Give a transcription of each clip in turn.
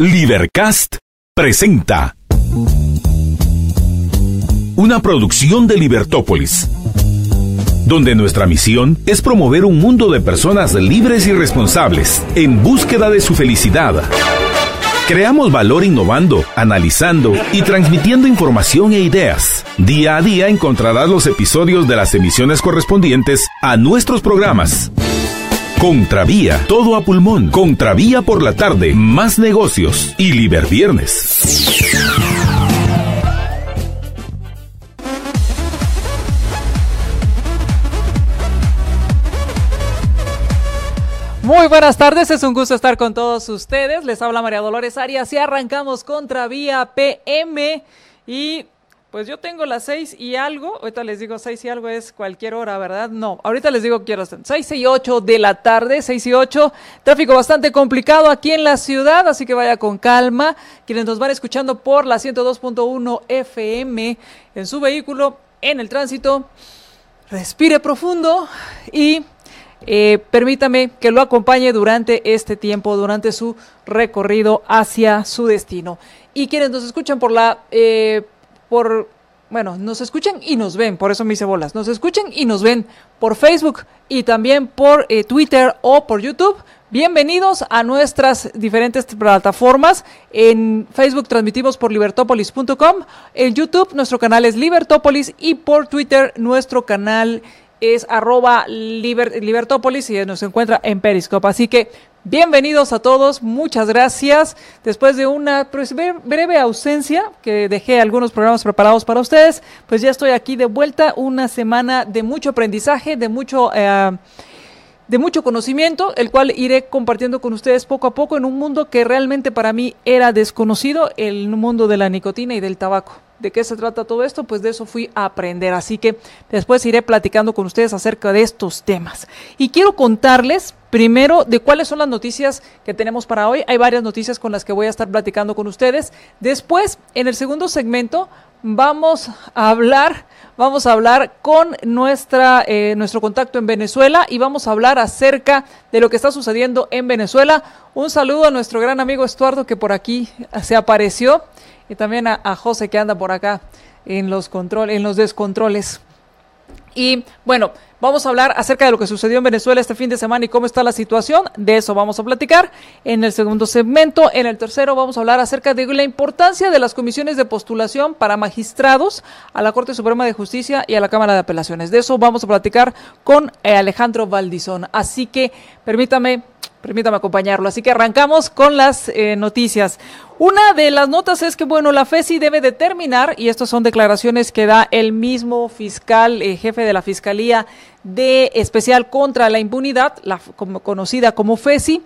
Libercast presenta una producción de Libertópolis, donde nuestra misión es promover un mundo de personas libres y responsables en búsqueda de su felicidad. Creamos valor innovando, analizando y transmitiendo información e ideas. Día a día encontrarás los episodios de las emisiones correspondientes a nuestros programas. Contravía, todo a pulmón. Contravía por la tarde, más negocios y Liberviernes. Muy buenas tardes, es un gusto estar con todos ustedes. Les habla María Dolores Arias y arrancamos Contravía PM. Y pues yo tengo las 6 y algo, ahorita les digo 6 y algo es cualquier hora, ¿verdad? No, ahorita les digo quiero 6 y 8 de la tarde, 6 y 8, tráfico bastante complicado aquí en la ciudad, así que vaya con calma. Quienes nos van escuchando por la 102.1 FM en su vehículo, en el tránsito, respire profundo y permítame que lo acompañe durante este tiempo, durante su recorrido hacia su destino. Y quienes nos escuchan nos escuchan y nos ven, por eso me hice bolas, nos escuchan y nos ven por Facebook y también por Twitter o por YouTube. Bienvenidos a nuestras diferentes plataformas. En Facebook transmitimos por libertopolis.com, en YouTube nuestro canal es Libertópolis y por Twitter nuestro canal es @Libertópolis y nos encuentra en Periscope. Así que bienvenidos a todos, muchas gracias. Después de una breve ausencia, que dejé algunos programas preparados para ustedes, pues ya estoy aquí de vuelta, una semana de mucho aprendizaje, de mucho conocimiento, el cual iré compartiendo con ustedes poco a poco en un mundo que realmente para mí era desconocido, el mundo de la nicotina y del tabaco. ¿De qué se trata todo esto? Pues de eso fui a aprender, así que después iré platicando con ustedes acerca de estos temas. Y quiero contarles primero de cuáles son las noticias que tenemos para hoy. Hay varias noticias con las que voy a estar platicando con ustedes. Después, en el segundo segmento, vamos a hablar con nuestro contacto en Venezuela y vamos a hablar acerca de lo que está sucediendo en Venezuela. Un saludo a nuestro gran amigo Estuardo que por aquí se apareció y también a José que anda por acá en los descontroles. Y bueno, vamos a hablar acerca de lo que sucedió en Venezuela este fin de semana y cómo está la situación. De eso vamos a platicar en el segundo segmento. En el tercero vamos a hablar acerca de la importancia de las comisiones de postulación para magistrados a la Corte Suprema de Justicia y a la Cámara de Apelaciones. De eso vamos a platicar con Alejandro Valdizón. Así que permítame acompañarlo. Así que arrancamos con las noticias. Una de las notas es que, la FESI debe determinar, y estas son declaraciones que da el mismo fiscal, jefe de la Fiscalía Especial contra la Impunidad, conocida como FESI,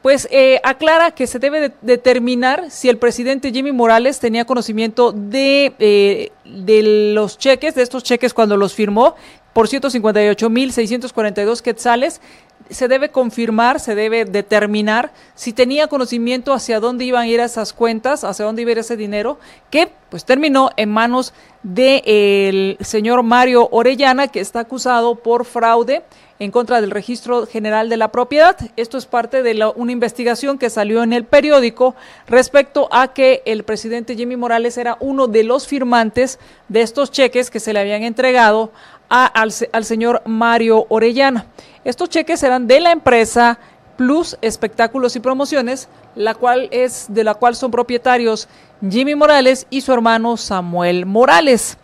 pues aclara que se debe determinar si el presidente Jimmy Morales tenía conocimiento de los cheques, de estos cheques cuando los firmó por 158,642 quetzales. Se debe confirmar, se debe determinar si tenía conocimiento hacia dónde iban a ir esas cuentas, hacia dónde iba a ir ese dinero, que pues terminó en manos del señor Mario Orellana, que está acusado por fraude en contra del Registro General de la Propiedad. Esto es parte de una investigación que salió en el periódico respecto a que el presidente Jimmy Morales era uno de los firmantes de estos cheques que se le habían entregado al señor Mario Orellana. Estos cheques eran de la empresa Plus Espectáculos y Promociones, de la cual son propietarios Jimmy Morales y su hermano Samuel Morales.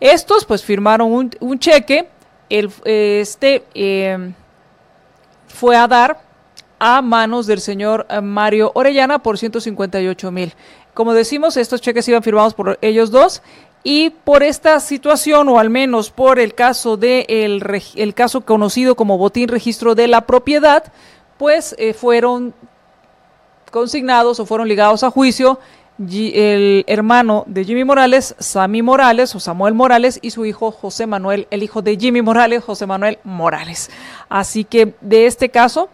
Estos pues firmaron un cheque, fue a dar a manos del señor Mario Orellana por 158,000. Como decimos, estos cheques iban firmados por ellos dos. Y por esta situación, o al menos por el caso el caso conocido como botín registro de la propiedad, pues fueron consignados o fueron ligados a juicio el hermano de Jimmy Morales, Sammy Morales o Samuel Morales, y su hijo José Manuel, el hijo de Jimmy Morales, José Manuel Morales. Así que de este caso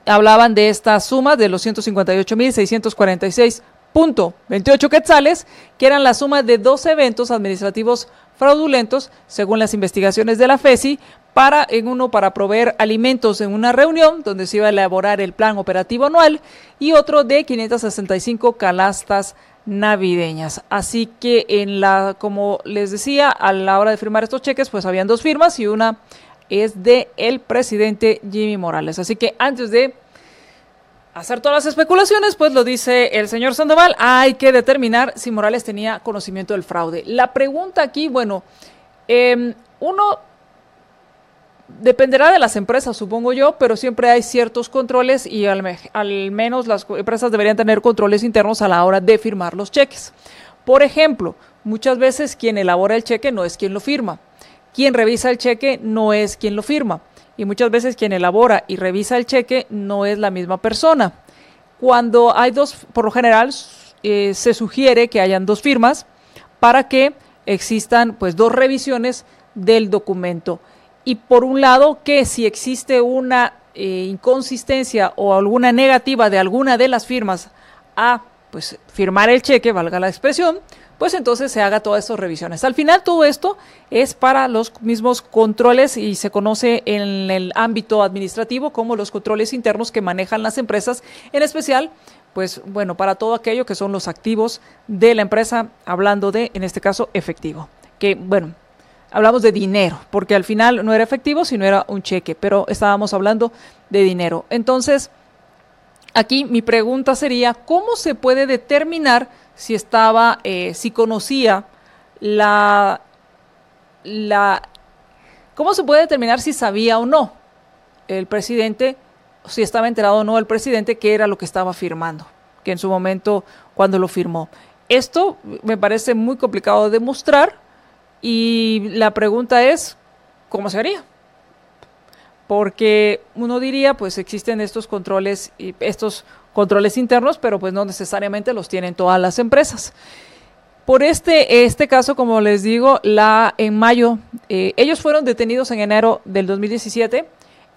hablaban de esta suma de los 158,646.28 quetzales, que eran la suma de 2 eventos administrativos fraudulentos, según las investigaciones de la FESI, para proveer alimentos en una reunión donde se iba a elaborar el plan operativo anual y otro de 565 canastas navideñas. Así que como les decía, a la hora de firmar estos cheques, pues habían 2 firmas y una es de el presidente Jimmy Morales. Así que antes de hacer todas las especulaciones, pues lo dice el señor Sandoval, hay que determinar si Morales tenía conocimiento del fraude. La pregunta aquí, bueno, uno dependerá de las empresas, supongo yo, pero siempre hay ciertos controles y al menos las empresas deberían tener controles internos a la hora de firmar los cheques. Por ejemplo, muchas veces quien elabora el cheque no es quien lo firma, quien revisa el cheque no es quien lo firma y muchas veces quien elabora y revisa el cheque no es la misma persona. Cuando hay 2, por lo general se sugiere que hayan 2 firmas para que existan pues 2 revisiones del documento. Y por un lado, que si existe una inconsistencia o alguna negativa de alguna de las firmas a pues firmar el cheque, valga la expresión, pues entonces se haga todas estas revisiones. Al final todo esto es para los mismos controles y se conoce en el ámbito administrativo como los controles internos que manejan las empresas, en especial, pues bueno, para todo aquello que son los activos de la empresa, hablando de, en este caso, efectivo, que bueno, hablamos de dinero, porque al final no era efectivo, sino era un cheque, pero estábamos hablando de dinero. Entonces, aquí mi pregunta sería, ¿cómo se puede determinar si si conocía cómo se puede determinar si sabía o no el presidente, si estaba enterado o no el presidente qué era lo que estaba firmando, que en su momento cuando lo firmó? Esto me parece muy complicado de demostrar. Y la pregunta es, ¿cómo se haría? Porque uno diría, pues existen estos controles internos, pero pues no necesariamente los tienen todas las empresas. Por este caso, como les digo, en mayo, ellos fueron detenidos en enero del 2017.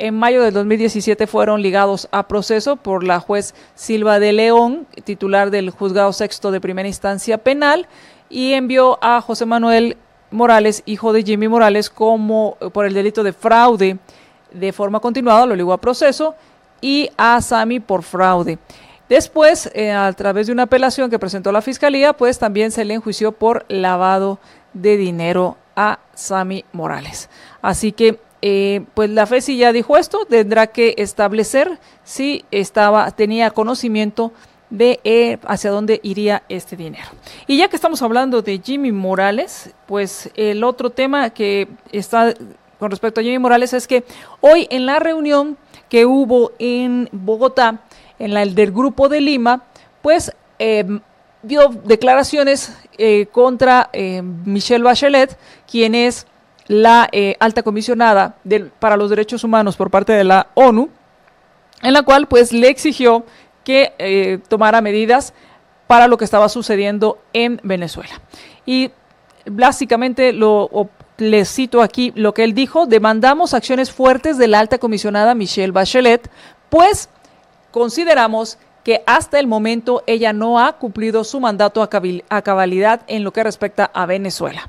En mayo del 2017 fueron ligados a proceso por la juez Silva de León, titular del Juzgado Sexto de Primera Instancia Penal, y envió a José Manuel Morales, hijo de Jimmy Morales, por el delito de fraude de forma continuada, lo ligó a proceso, y a Sammy por fraude. Después, a través de una apelación que presentó la Fiscalía, pues también se le enjuició por lavado de dinero a Sammy Morales. Así que, pues la FESI ya dijo esto, tendrá que establecer si tenía conocimiento de hacia dónde iría este dinero. Y ya que estamos hablando de Jimmy Morales, pues el otro tema que está con respecto a Jimmy Morales es que hoy en la reunión que hubo en Bogotá, el del Grupo de Lima, pues dio declaraciones contra Michelle Bachelet, quien es la alta comisionada para los derechos humanos por parte de la ONU, en la cual pues le exigió que tomara medidas para lo que estaba sucediendo en Venezuela. Y básicamente les cito aquí lo que él dijo: demandamos acciones fuertes de la alta comisionada Michelle Bachelet, pues consideramos que hasta el momento ella no ha cumplido su mandato a cabalidad en lo que respecta a Venezuela.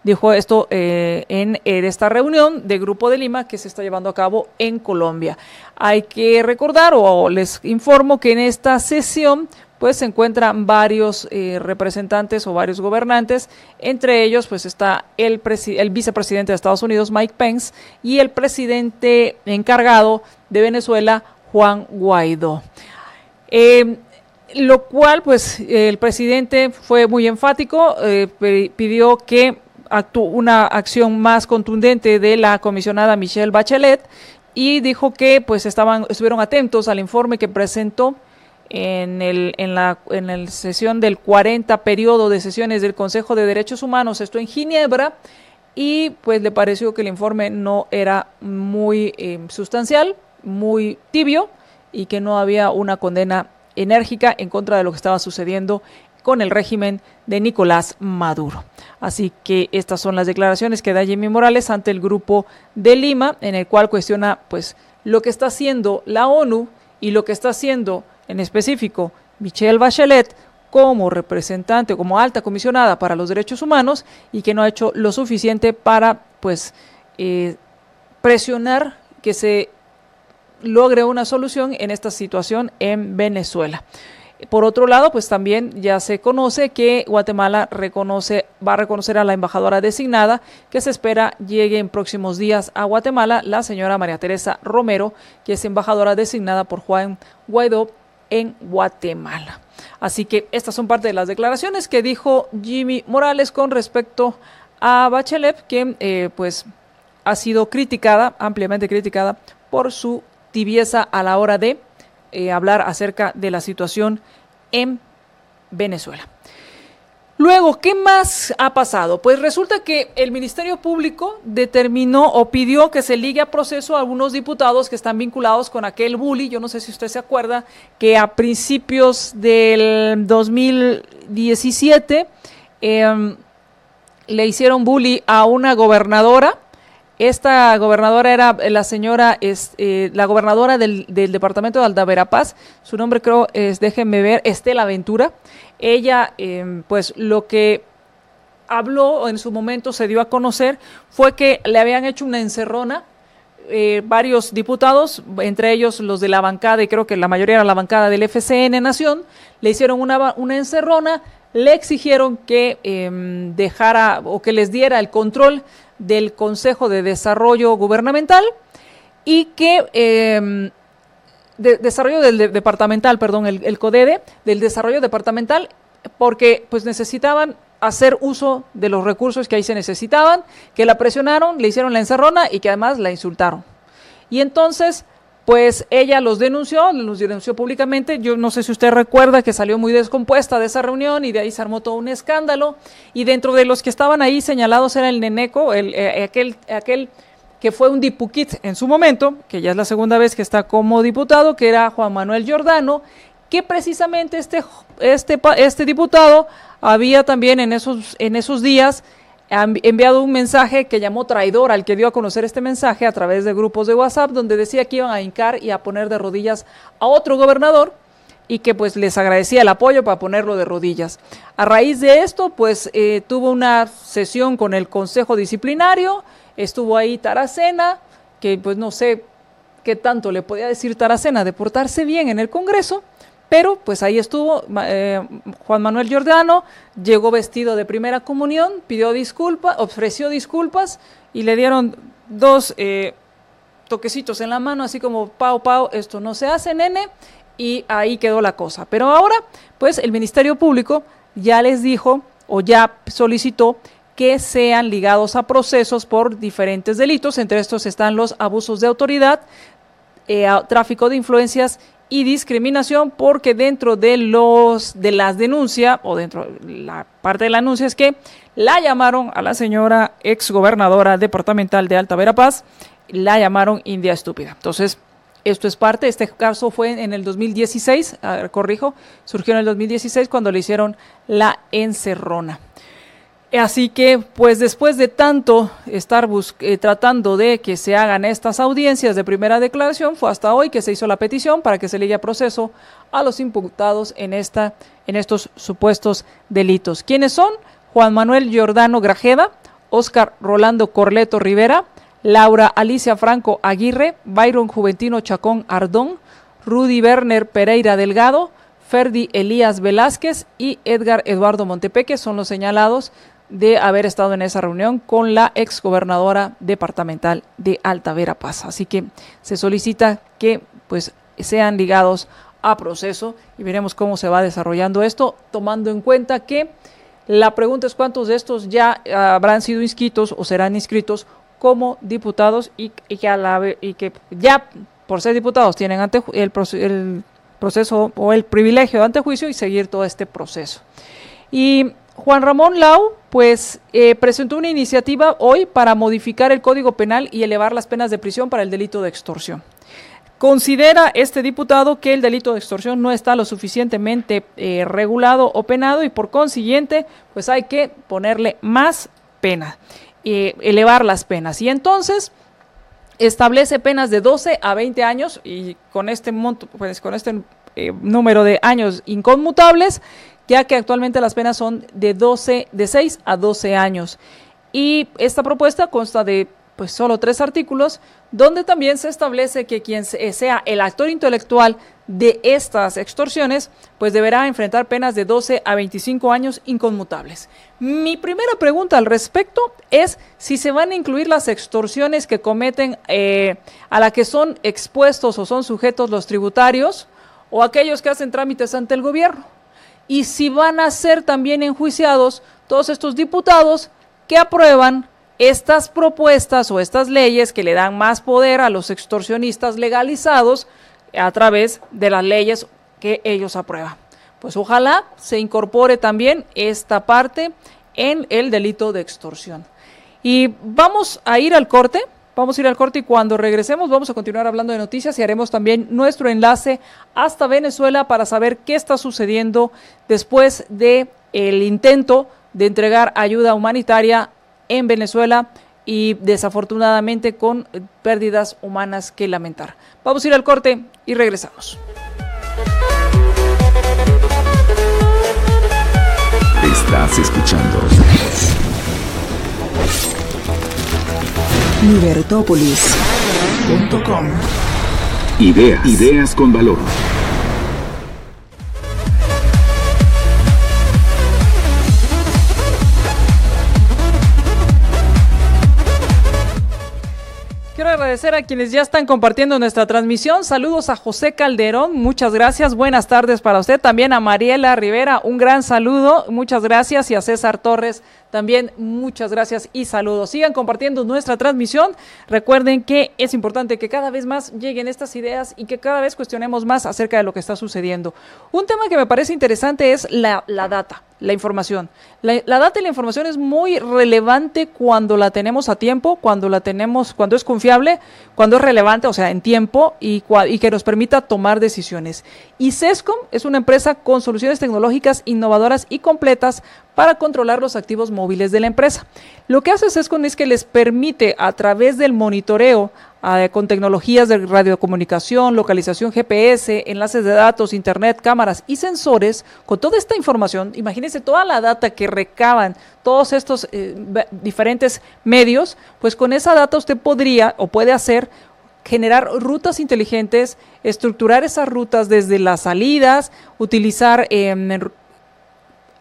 Dijo esto en esta reunión de Grupo de Lima que se está llevando a cabo en Colombia. Hay que recordar, o les informo, que en esta sesión pues se encuentran varios representantes o varios gobernantes. Entre ellos pues está el vicepresidente de Estados Unidos, Mike Pence, y el presidente encargado de Venezuela, Juan Guaidó. Lo cual pues el presidente fue muy enfático, pidió que una acción más contundente de la comisionada Michelle Bachelet, y dijo que pues estuvieron atentos al informe que presentó en la sesión del 40 periodo de sesiones del Consejo de Derechos Humanos, esto en Ginebra, y pues le pareció que el informe no era muy sustancial, muy tibio, y que no había una condena enérgica en contra de lo que estaba sucediendo con el régimen de Nicolás Maduro. Así que estas son las declaraciones que da Jimmy Morales ante el Grupo de Lima, en el cual cuestiona pues lo que está haciendo la ONU y lo que está haciendo en específico Michelle Bachelet como representante, como alta comisionada para los derechos humanos, y que no ha hecho lo suficiente para pues presionar que se logre una solución en esta situación en Venezuela. Por otro lado, pues también ya se conoce que Guatemala va a reconocer a la embajadora designada, que se espera llegue en próximos días a Guatemala, la señora María Teresa Romero, que es embajadora designada por Juan Guaidó en Guatemala. Así que estas son parte de las declaraciones que dijo Jimmy Morales con respecto a Bachelet, que pues ha sido criticada, ampliamente criticada, por su tibieza a la hora de hablar acerca de la situación en Venezuela. Luego, ¿qué más ha pasado? Pues resulta que el Ministerio Público determinó o pidió que se ligue a proceso a algunos diputados que están vinculados con aquel bully. Yo no sé si usted se acuerda que a principios del 2017 le hicieron bully a una gobernadora. Esta gobernadora era la señora, la gobernadora del departamento de Alta-Verapaz. Su nombre creo es, déjenme ver, Estela Ventura. Ella, pues lo que habló en su momento, se dio a conocer, fue que le habían hecho una encerrona varios diputados, entre ellos los de la bancada, y creo que la mayoría era la bancada del FCN Nación, le hicieron una encerrona, le exigieron que dejara o que les diera el control del Consejo de Desarrollo Gubernamental y que desarrollo del departamental, perdón, el CODEDE, del desarrollo departamental, porque pues necesitaban hacer uso de los recursos que ahí se necesitaban, que la presionaron, le hicieron la encerrona y que además la insultaron. Y entonces, pues ella los denunció públicamente. Yo no sé si usted recuerda que salió muy descompuesta de esa reunión y de ahí se armó todo un escándalo. Y dentro de los que estaban ahí señalados era el Neneco, aquel que fue un dipuquit en su momento, que ya es la segunda vez que está como diputado, que era Juan Manuel Giordano, que precisamente este diputado había también en esos días enviado un mensaje que llamó traidor al que dio a conocer este mensaje a través de grupos de WhatsApp, donde decía que iban a hincar y a poner de rodillas a otro gobernador y que pues les agradecía el apoyo para ponerlo de rodillas. A raíz de esto, pues tuvo una sesión con el Consejo Disciplinario, estuvo ahí Taracena, que pues no sé qué tanto le podía decir Taracena de portarse bien en el Congreso, pero pues ahí estuvo Juan Manuel Giordano, llegó vestido de primera comunión, pidió disculpas, ofreció disculpas y le dieron dos toquecitos en la mano, así como pau, esto no se hace, nene, y ahí quedó la cosa. Pero ahora, pues el Ministerio Público ya les dijo o ya solicitó que sean ligados a procesos por diferentes delitos, entre estos están los abusos de autoridad, tráfico de influencias y discriminación, porque dentro de las denuncias, o dentro de la parte de la denuncia es que la llamaron a la señora exgobernadora departamental de Alta Verapaz, la llamaron India Estúpida. Entonces, esto es parte, este caso fue en el 2016, surgió en el 2016 cuando le hicieron la encerrona. Así que, pues después de tanto estar tratando de que se hagan estas audiencias de primera declaración, fue hasta hoy que se hizo la petición para que se ligue a proceso a los imputados en estos supuestos delitos. ¿Quiénes son? Juan Manuel Giordano Grajeda, Óscar Rolando Corleto Rivera, Laura Alicia Franco Aguirre, Byron Juventino Chacón Ardón, Rudy Werner Pereira Delgado, Ferdi Elías Velázquez y Edgar Eduardo Montepeque son los señalados de haber estado en esa reunión con la exgobernadora departamental de Alta Verapaz. Así que se solicita que pues sean ligados a proceso y veremos cómo se va desarrollando esto, tomando en cuenta que la pregunta es cuántos de estos ya habrán sido inscritos o serán inscritos como diputados y que ya por ser diputados tienen el proceso o el privilegio de antejuicio y seguir todo este proceso. Y Juan Ramón Lau, pues presentó una iniciativa hoy para modificar el Código Penal y elevar las penas de prisión para el delito de extorsión. Considera este diputado que el delito de extorsión no está lo suficientemente regulado o penado y por consiguiente, pues hay que ponerle más pena, elevar las penas. Y entonces establece penas de 12 a 20 años y con este monto, pues con este número de años inconmutables, ya que actualmente las penas son de 6 a 12 años. Y esta propuesta consta de pues solo 3 artículos, donde también se establece que quien sea el actor intelectual de estas extorsiones, pues deberá enfrentar penas de 12 a 25 años inconmutables. Mi primera pregunta al respecto es si se van a incluir las extorsiones que cometen a la que son expuestos o son sujetos los tributarios o aquellos que hacen trámites ante el gobierno. Y si van a ser también enjuiciados todos estos diputados que aprueban estas propuestas o estas leyes que le dan más poder a los extorsionistas legalizados a través de las leyes que ellos aprueban. Pues ojalá se incorpore también esta parte en el delito de extorsión. Y vamos a ir al corte y cuando regresemos vamos a continuar hablando de noticias y haremos también nuestro enlace hasta Venezuela para saber qué está sucediendo después de el intento de entregar ayuda humanitaria en Venezuela y desafortunadamente con pérdidas humanas que lamentar. Vamos a ir al corte y regresamos. Estás escuchando Libertópolis.com. Ideas con valor. Quiero agradecer a quienes ya están compartiendo nuestra transmisión. Saludos a José Calderón, muchas gracias, buenas tardes para usted. También a Mariela Rivera, un gran saludo, muchas gracias. Y a César Torres, también muchas gracias y saludos. Sigan compartiendo nuestra transmisión. Recuerden que es importante que cada vez más lleguen estas ideas y que cada vez cuestionemos más acerca de lo que está sucediendo. Un tema que me parece interesante es la data. La información. La data y la información es muy relevante cuando la tenemos a tiempo, cuando es confiable, cuando es relevante, o sea, en tiempo y que nos permita tomar decisiones. Y Cescom es una empresa con soluciones tecnológicas innovadoras y completas para controlar los activos móviles de la empresa. Lo que hace Cescom es que les permite, a través del monitoreo con tecnologías de radiocomunicación, localización GPS, enlaces de datos, internet, cámaras y sensores, con toda esta información, imagínense toda la data que recaban todos estos diferentes medios, pues con esa data usted podría o puede generar rutas inteligentes, estructurar esas rutas desde las salidas, utilizar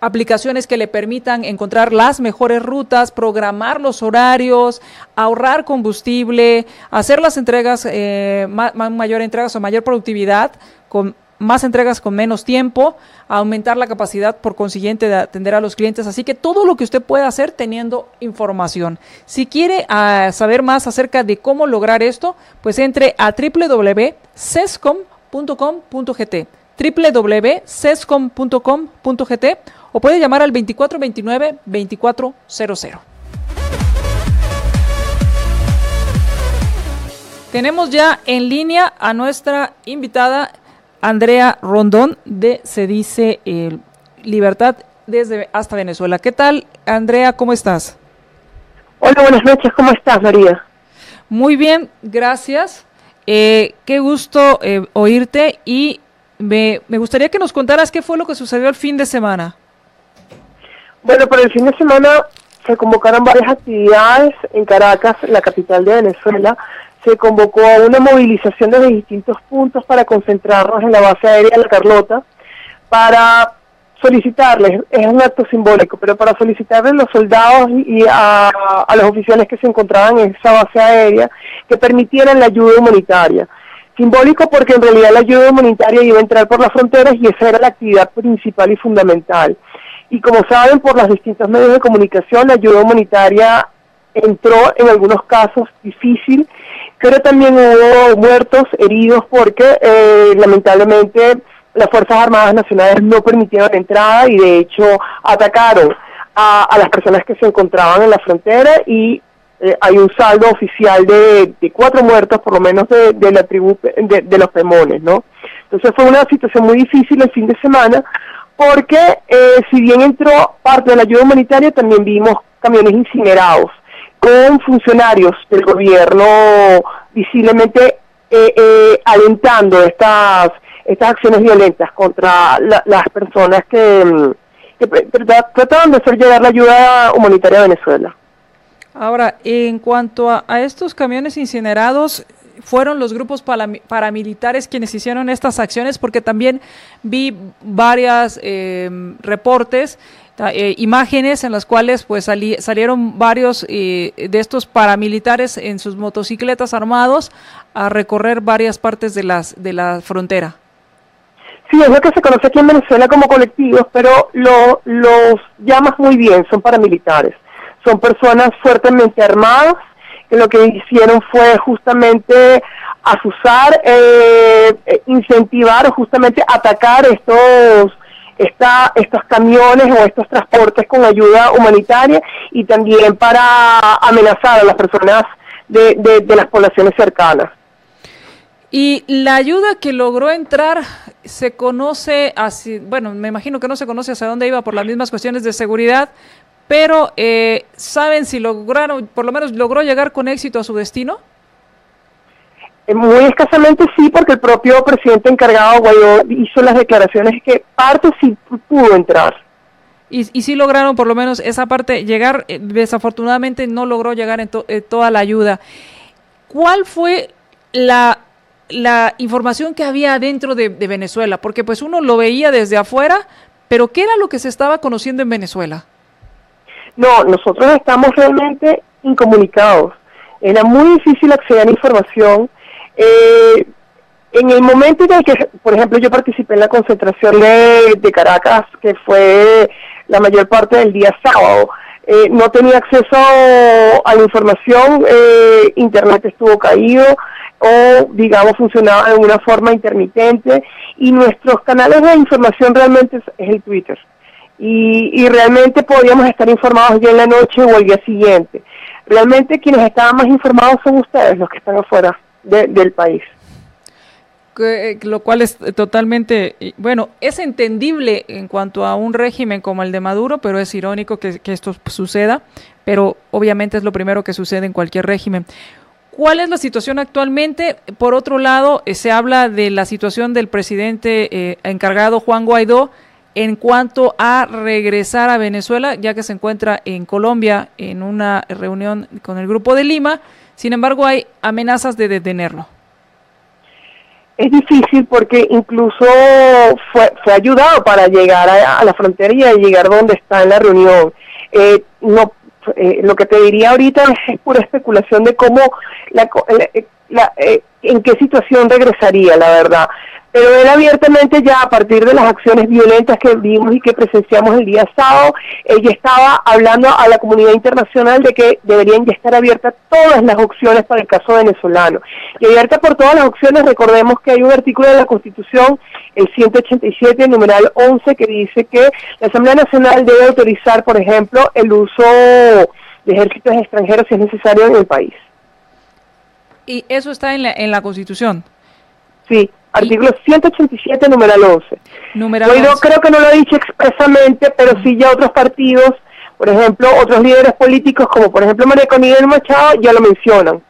aplicaciones que le permitan encontrar las mejores rutas, programar los horarios, ahorrar combustible, hacer las entregas, mayor entregas o mayor productividad, con más entregas con menos tiempo, aumentar la capacidad por consiguiente de atender a los clientes. Así que todo lo que usted puede hacer teniendo información. Si quiere saber más acerca de cómo lograr esto, pues entre a www.cescom.com.gt www.cescom.com.gt o puede llamar al 2429-2400. Tenemos ya en línea a nuestra invitada Andrea Rondón de Se Dice Libertad hasta Venezuela. ¿Qué tal, Andrea? ¿Cómo estás? Hola, buenas noches. ¿Cómo estás, María? Muy bien, gracias. Qué gusto oírte y me gustaría que nos contaras qué fue lo que sucedió el fin de semana. Bueno, para el fin de semana se convocaron varias actividades en Caracas, la capital de Venezuela. Se convocó a una movilización desde distintos puntos para concentrarnos en la base aérea La Carlota para solicitarles, es un acto simbólico, pero para solicitarles a los soldados y a los oficiales que se encontraban en esa base aérea que permitieran la ayuda humanitaria. Simbólico porque en realidad la ayuda humanitaria iba a entrar por las fronteras y esa era la actividad principal y fundamental. Y como saben, por los distintos medios de comunicación, la ayuda humanitaria entró en algunos casos difícil, pero también hubo muertos, heridos, porque lamentablemente las Fuerzas Armadas Nacionales no permitieron la entrada y de hecho atacaron a las personas que se encontraban en la frontera y hay un saldo oficial de 4 muertos, por lo menos de la tribu de los Pemones, ¿no? Entonces fue una situación muy difícil el fin de semana, porque si bien entró parte de la ayuda humanitaria, también vimos camiones incinerados con funcionarios del gobierno visiblemente alentando estas acciones violentas contra las personas que trataban de hacer llegar la ayuda humanitaria a Venezuela. Ahora, en cuanto a estos camiones incinerados, ¿fueron los grupos paramilitares quienes hicieron estas acciones? Porque también vi varias reportes, imágenes en las cuales pues salieron varios de estos paramilitares en sus motocicletas armados a recorrer varias partes de la frontera. Sí, es lo que se conoce aquí en Venezuela como colectivos, pero los llamas muy bien, son paramilitares. Son personas fuertemente armadas, que lo que hicieron fue justamente azuzar, incentivar o justamente atacar estos camiones o estos transportes con ayuda humanitaria y también para amenazar a las personas de las poblaciones cercanas. Y la ayuda que logró entrar se conoce así, bueno, me imagino que no se conoce hacia dónde iba por las mismas cuestiones de seguridad, pero ¿saben si lograron, por lo menos logró llegar con éxito a su destino? Muy escasamente sí, porque el propio presidente encargado, Guaidó, hizo las declaraciones que parte sí pudo entrar. Y sí lograron por lo menos esa parte llegar, desafortunadamente no logró llegar en toda la ayuda. ¿Cuál fue la información que había dentro de Venezuela? Porque pues uno lo veía desde afuera, pero ¿qué era lo que se estaba conociendo en Venezuela? No, nosotros estamos realmente incomunicados. Era muy difícil acceder a la información. En el momento en el que, por ejemplo, yo participé en la concentración de Caracas, que fue la mayor parte del día sábado, no tenía acceso a la información, internet estuvo caído o, digamos, funcionaba de una forma intermitente, y nuestros canales de información realmente es el Twitter. Y realmente podíamos estar informados ya en la noche o el día siguiente. Realmente quienes estaban más informados son ustedes, los que están afuera del país. Lo cual es totalmente, bueno, es entendible en cuanto a un régimen como el de Maduro, pero es irónico que esto suceda, pero obviamente es lo primero que sucede en cualquier régimen. ¿Cuál es la situación actualmente? Por otro lado, se habla de la situación del presidente encargado Juan Guaidó en cuanto a regresar a Venezuela, ya que se encuentra en Colombia en una reunión con el Grupo de Lima. Sin embargo, hay amenazas de detenerlo. Es difícil porque incluso fue ayudado para llegar a la frontera y a llegar donde está en la reunión. Lo que te diría ahorita es pura especulación de cómo, en qué situación regresaría, la verdad. Pero él abiertamente ya, a partir de las acciones violentas que vimos y que presenciamos el día sábado, ella estaba hablando a la comunidad internacional de que deberían ya estar abiertas todas las opciones para el caso venezolano. Y abierta por todas las opciones, recordemos que hay un artículo de la Constitución, el 187, numeral 11, que dice que la Asamblea Nacional debe autorizar, por ejemplo, el uso de ejércitos extranjeros si es necesario en el país. ¿Y eso está en la Constitución? Sí, artículo 187, numeral 11. Guaidó creo que no lo ha dicho expresamente, pero sí ya otros partidos, por ejemplo, otros líderes políticos, como por ejemplo María Corina Machado, ya lo mencionan.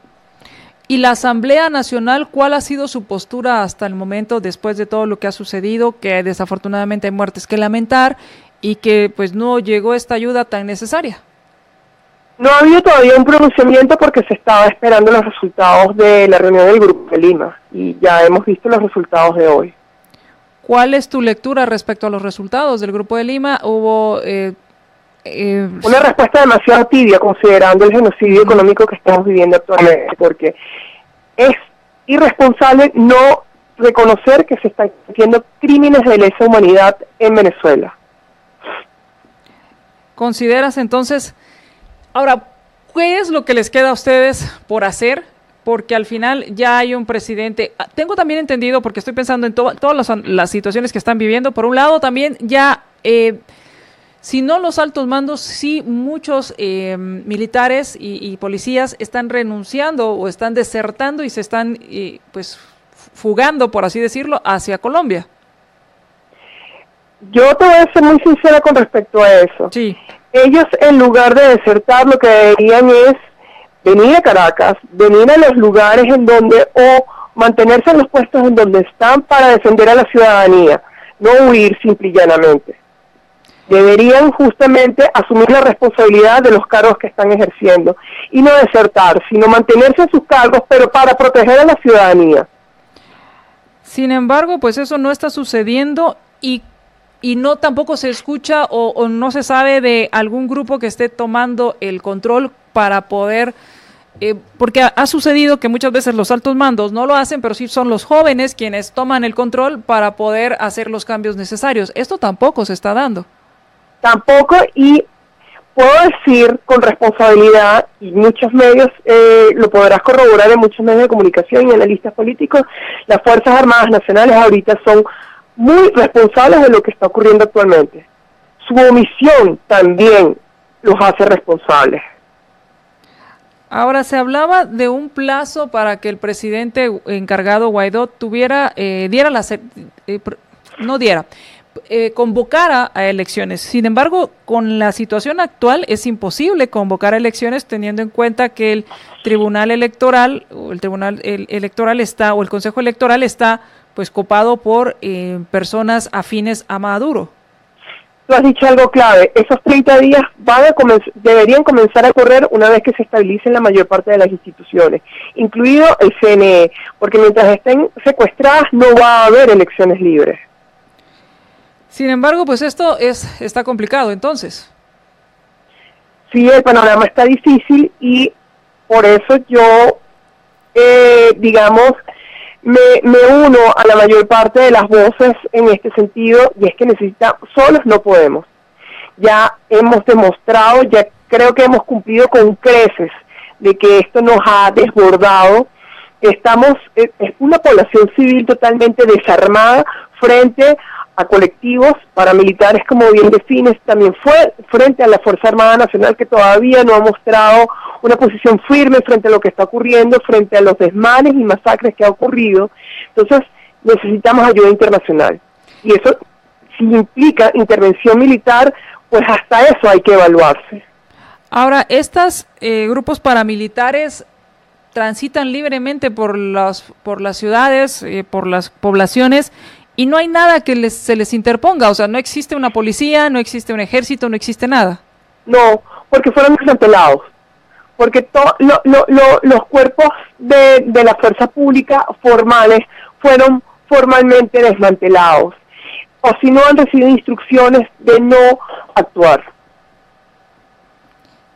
¿Y la Asamblea Nacional, cuál ha sido su postura hasta el momento, después de todo lo que ha sucedido, que desafortunadamente hay muertes que lamentar y que pues no llegó esta ayuda tan necesaria? No ha habido todavía un pronunciamiento porque se estaba esperando los resultados de la reunión del Grupo de Lima y ya hemos visto los resultados de hoy. ¿Cuál es tu lectura respecto a los resultados del Grupo de Lima? Hubo una respuesta demasiado tibia considerando el genocidio económico que estamos viviendo actualmente, porque es irresponsable no reconocer que se están haciendo crímenes de lesa humanidad en Venezuela. ¿Consideras entonces... Ahora, ¿qué es lo que les queda a ustedes por hacer? Porque al final ya hay un presidente. Tengo también entendido, porque estoy pensando en todas las situaciones que están viviendo. Por un lado, también ya, si no los altos mandos, sí muchos militares y policías están renunciando o están desertando y se están pues fugando, por así decirlo, hacia Colombia. Yo te voy a ser muy sincera con respecto a eso. Sí. Ellos, en lugar de desertar, lo que deberían es venir a Caracas, venir a los lugares en donde, o mantenerse en los puestos en donde están para defender a la ciudadanía, no huir simple y llanamente. Deberían justamente asumir la responsabilidad de los cargos que están ejerciendo y no desertar, sino mantenerse en sus cargos, pero para proteger a la ciudadanía. Sin embargo, pues eso no está sucediendo y no tampoco se escucha o no se sabe de algún grupo que esté tomando el control para poder, porque ha sucedido que muchas veces los altos mandos no lo hacen, pero sí son los jóvenes quienes toman el control para poder hacer los cambios necesarios. Esto tampoco se está dando. Tampoco, y puedo decir con responsabilidad, y muchos medios, lo podrás corroborar en muchos medios de comunicación y analistas políticos, las Fuerzas Armadas Nacionales ahorita son muy responsables de lo que está ocurriendo actualmente. Su omisión también los hace responsables. Ahora, se hablaba de un plazo para que el presidente encargado Guaidó convocara a elecciones. Sin embargo, con la situación actual es imposible convocar a elecciones teniendo en cuenta que el Tribunal Electoral o el Tribunal Electoral está, o el Consejo Electoral está pues copado por personas afines a Maduro. Tú has dicho algo clave, esos 30 días deberían comenzar a correr una vez que se estabilicen la mayor parte de las instituciones, incluido el CNE, porque mientras estén secuestradas no va a haber elecciones libres. Sin embargo, pues esto está complicado, entonces. Sí, el panorama está difícil y por eso yo, me uno a la mayor parte de las voces en este sentido, y es que solos no podemos. Ya hemos demostrado, ya creo que hemos cumplido con creces de que esto nos ha desbordado. Es una población civil totalmente desarmada frente a colectivos paramilitares, como bien defines, también fue frente a la Fuerza Armada Nacional, que todavía no ha mostrado una posición firme frente a lo que está ocurriendo, frente a los desmanes y masacres que ha ocurrido. Entonces necesitamos ayuda internacional, y eso, si implica intervención militar, pues hasta eso hay que evaluarse. Ahora, estos grupos paramilitares transitan libremente por las ciudades, por las poblaciones, y no hay nada que se les interponga. O sea, no existe una policía, no existe un ejército, no existe nada. No, porque fueron desmantelados, porque los cuerpos de la fuerza pública formales fueron formalmente desmantelados, o si no han recibido instrucciones de no actuar.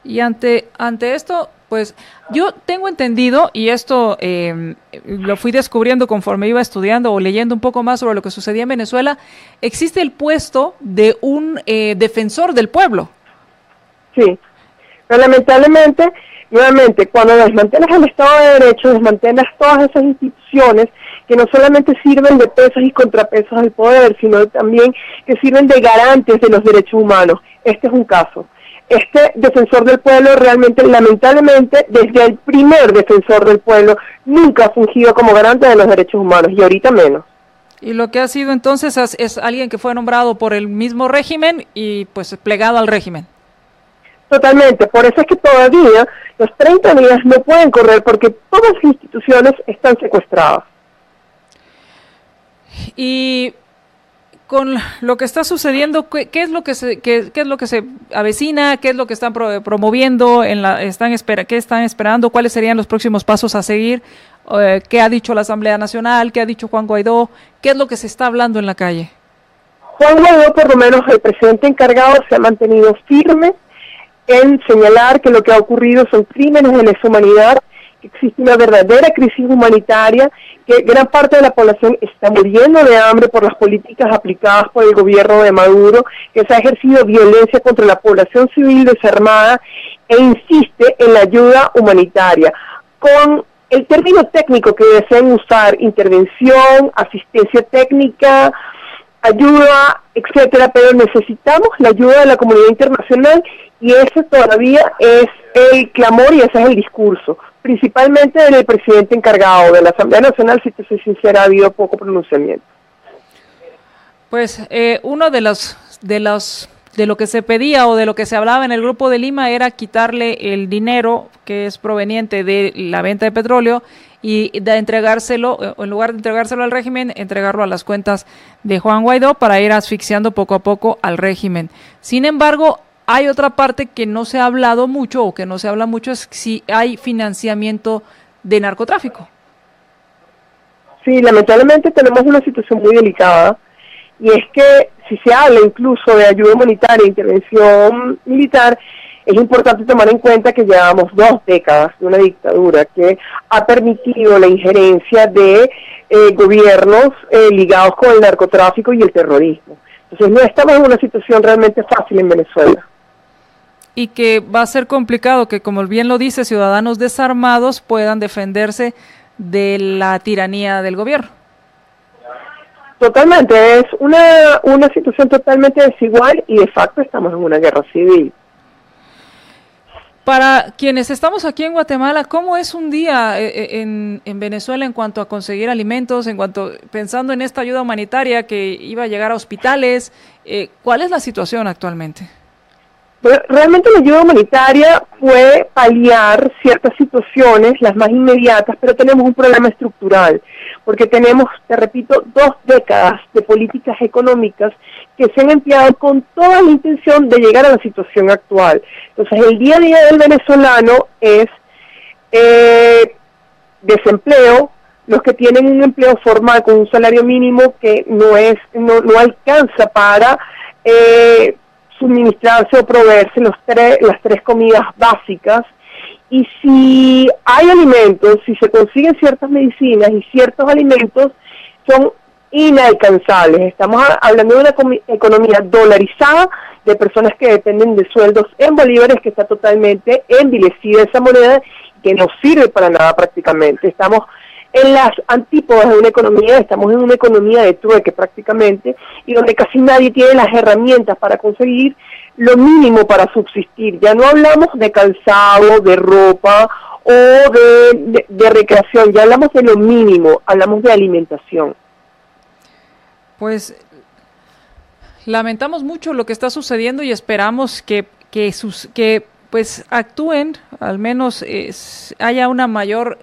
Y ante esto, pues yo tengo entendido, y esto lo fui descubriendo conforme iba estudiando o leyendo un poco más sobre lo que sucedía en Venezuela, existe el puesto de un defensor del pueblo. Sí, pero lamentablemente, nuevamente, cuando desmantelas el Estado de Derecho, desmantelas todas esas instituciones que no solamente sirven de pesos y contrapesos al poder, sino también que sirven de garantes de los derechos humanos. Este es un caso. Este defensor del pueblo realmente, lamentablemente, desde el primer defensor del pueblo, nunca ha fungido como garante de los derechos humanos, y ahorita menos. Y lo que ha sido entonces es alguien que fue nombrado por el mismo régimen y pues plegado al régimen. Totalmente, por eso es que todavía los 30 días no pueden correr, porque todas las instituciones están secuestradas. Y con lo que está sucediendo, ¿qué es lo que se avecina? ¿Qué es lo que están promoviendo? ¿Qué están esperando? ¿Cuáles serían los próximos pasos a seguir? ¿Qué ha dicho la Asamblea Nacional? ¿Qué ha dicho Juan Guaidó? ¿Qué es lo que se está hablando en la calle? Juan Guaidó, por lo menos el presidente encargado, se ha mantenido firme en señalar que lo que ha ocurrido son crímenes de lesa humanidad, que existe una verdadera crisis humanitaria, que gran parte de la población está muriendo de hambre por las políticas aplicadas por el gobierno de Maduro, que se ha ejercido violencia contra la población civil desarmada, e insiste en la ayuda humanitaria, con el término técnico que desean usar: intervención, asistencia técnica, ayuda, etcétera, pero necesitamos la ayuda de la comunidad internacional, y ese todavía es el clamor y ese es el discurso, principalmente del presidente encargado. De la Asamblea Nacional, si te soy sincera, ha habido poco pronunciamiento. Pues uno de lo que se pedía o de lo que se hablaba en el Grupo de Lima era quitarle el dinero que es proveniente de la venta de petróleo y de entregárselo, en lugar de entregárselo al régimen, entregarlo a las cuentas de Juan Guaidó para ir asfixiando poco a poco al régimen. Sin embargo, hay otra parte que no se ha hablado mucho o que no se habla mucho, es si hay financiamiento de narcotráfico. Sí, lamentablemente tenemos una situación muy delicada, y es que si se habla incluso de ayuda humanitaria e intervención militar, es importante tomar en cuenta que llevamos 2 décadas de una dictadura que ha permitido la injerencia de gobiernos ligados con el narcotráfico y el terrorismo. Entonces no estamos en una situación realmente fácil en Venezuela. Y que va a ser complicado que, como bien lo dice, ciudadanos desarmados puedan defenderse de la tiranía del gobierno. Totalmente, es una situación totalmente desigual y de facto estamos en una guerra civil. Para quienes estamos aquí en Guatemala, ¿cómo es un día en Venezuela en cuanto a conseguir alimentos, pensando en esta ayuda humanitaria que iba a llegar a hospitales? ¿Cuál es la situación actualmente? Realmente la ayuda humanitaria puede paliar ciertas situaciones, las más inmediatas, pero tenemos un problema estructural, porque tenemos, te repito, 2 décadas de políticas económicas que se han empleado con toda la intención de llegar a la situación actual. Entonces, el día a día del venezolano es desempleo, los que tienen un empleo formal con un salario mínimo que no alcanza para suministrarse o proveerse las 3 comidas básicas, y si hay alimentos, si se consiguen ciertas medicinas y ciertos alimentos, son inalcanzables. Estamos hablando de una economía dolarizada, de personas que dependen de sueldos en bolívares, que está totalmente envilecida esa moneda, que no sirve para nada prácticamente. Estamos en las antípodas de una economía, estamos en una economía de trueque prácticamente, y donde casi nadie tiene las herramientas para conseguir lo mínimo para subsistir. Ya no hablamos de calzado, de ropa o de recreación, ya hablamos de lo mínimo, hablamos de alimentación. Pues lamentamos mucho lo que está sucediendo y esperamos que pues actúen, al menos haya una mayor